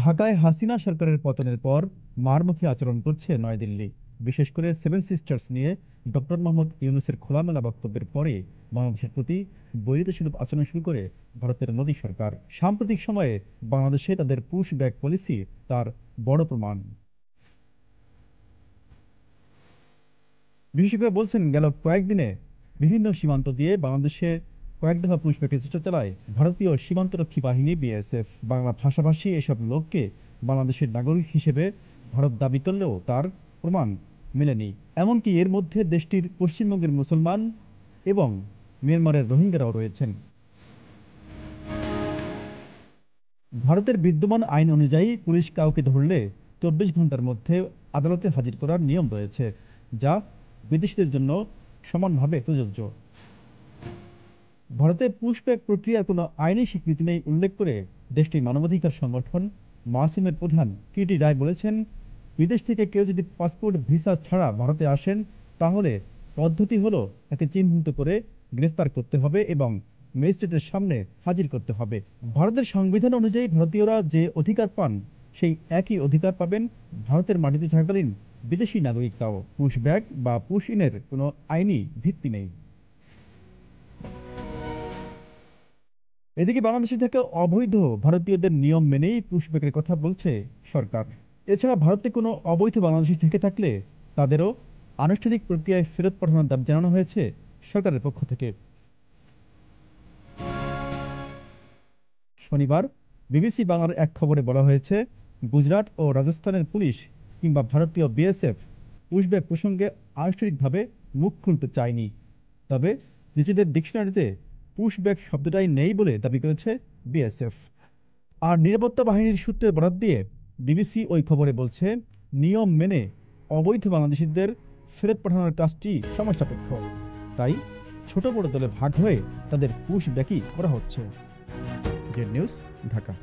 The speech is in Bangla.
ঢাকায় হাসিনা সরকারের পতনের পর মারমুখী আচরণ করছে নয়াদিল্লি। বিশেষ করে সেভেন সিস্টার্স নিয়ে ডক্টর মোহাম্মদ ইউনূসের খোলামেলা বক্তব্যের পরে বাংলাদেশের প্রতি বৈরিতাসুলভ আচরণ শুরু করে ভারতের মোদী সরকার। সাম্প্রতিক সময়ে বাংলাদেশে তাদের পুশ ব্যাক পলিসি তার বড় প্রমাণ। বিশেষজ্ঞরা বলছেন, গেল কয়েকদিনে বিভিন্ন সীমান্ত দিয়ে বাংলাদেশে কয়েক দফা পুশব্যাকের চেষ্টা চালায় ভারতীয় সীমান্তরক্ষী বাহিনী বিএসএফ। বাংলা ভাষাভাষী এসব লোককে বাংলাদেশের নাগরিক হিসেবে ভারত দাবি করলেও তার প্রমাণ মেলেনি। এমনকি এর মধ্যে দেশটির পশ্চিমবঙ্গের মুসলমান এবং মিয়ানমারের রোহিঙ্গারাও রয়েছেন। ভারতের বিদ্যমান আইন অনুযায়ী পুলিশ কাউকে ধরলে ২৪ ঘন্টার মধ্যে আদালতে হাজির করার নিয়ম রয়েছে, যা বিদেশিদের জন্য সমানভাবে প্রযোজ্য। ভারতে পুশব্যাক প্রক্রিয়ার কোনো আইনি স্বীকৃতি নেই উল্লেখ করে দেশটির মানবাধিকার সংগঠন মাসুমের প্রধান টি রায় বলেছেন, বিদেশ থেকে কেউ যদি পাসপোর্ট ভিসা ছাড়া ভারতে আসেন, তাহলে পদ্ধতি হলো তাকে চিহ্নিত করে গ্রেফতার করতে হবে এবং ম্যাজিস্ট্রেটের সামনে হাজির করতে হবে। ভারতের সংবিধান অনুযায়ী ভারতীয়রা যে অধিকার পান, সেই একই অধিকার পাবেন ভারতের মাটিতে থাকাকালীন বিদেশি নাগরিকরাও। পুশব্যাক বা পুশ ইনের কোনো আইনি ভিত্তি নেই। এদিকে বাংলাদেশে থেকে অবৈধ ভারতীয়দের নিয়ম মেনেই পুশব্যাকের কথা বলছে সরকার। এছাড়া ভারতে কোনো অবৈধ বাংলাদেশি থেকে থাকলে তাদেরও আনুষ্ঠানিক প্রক্রিয়ায় ফেরত পাঠানোর দাবি জানানো হয়েছে সরকারের পক্ষ থেকে। শনিবার বিবিসি বাংলার এক খবরে বলা হয়েছে, গুজরাট ও রাজস্থানের পুলিশ কিংবা ভারতীয় বিএসএফ পুশব্যাক প্রসঙ্গে আনুষ্ঠানিকভাবে মুখ খুলতে চায়নি। তবে নিজেদের ডিকশনারিতে পুশব্যাক শব্দটাই নেই বলে দাবি করেছে বিএসএফ। আর নিরাপত্তা বাহিনীর সূত্রের বরাত দিয়ে বিবিসি ওই খবরে বলছে, নিয়ম মেনে অবৈধ বাংলাদেশিদের ফেরত পাঠানোর কাজটি সময় সাপেক্ষ, তাই ছোট বড় দলে ভাগ হয়ে তাদের পুশব্যাকই করা হচ্ছে। Z news, Dhaka.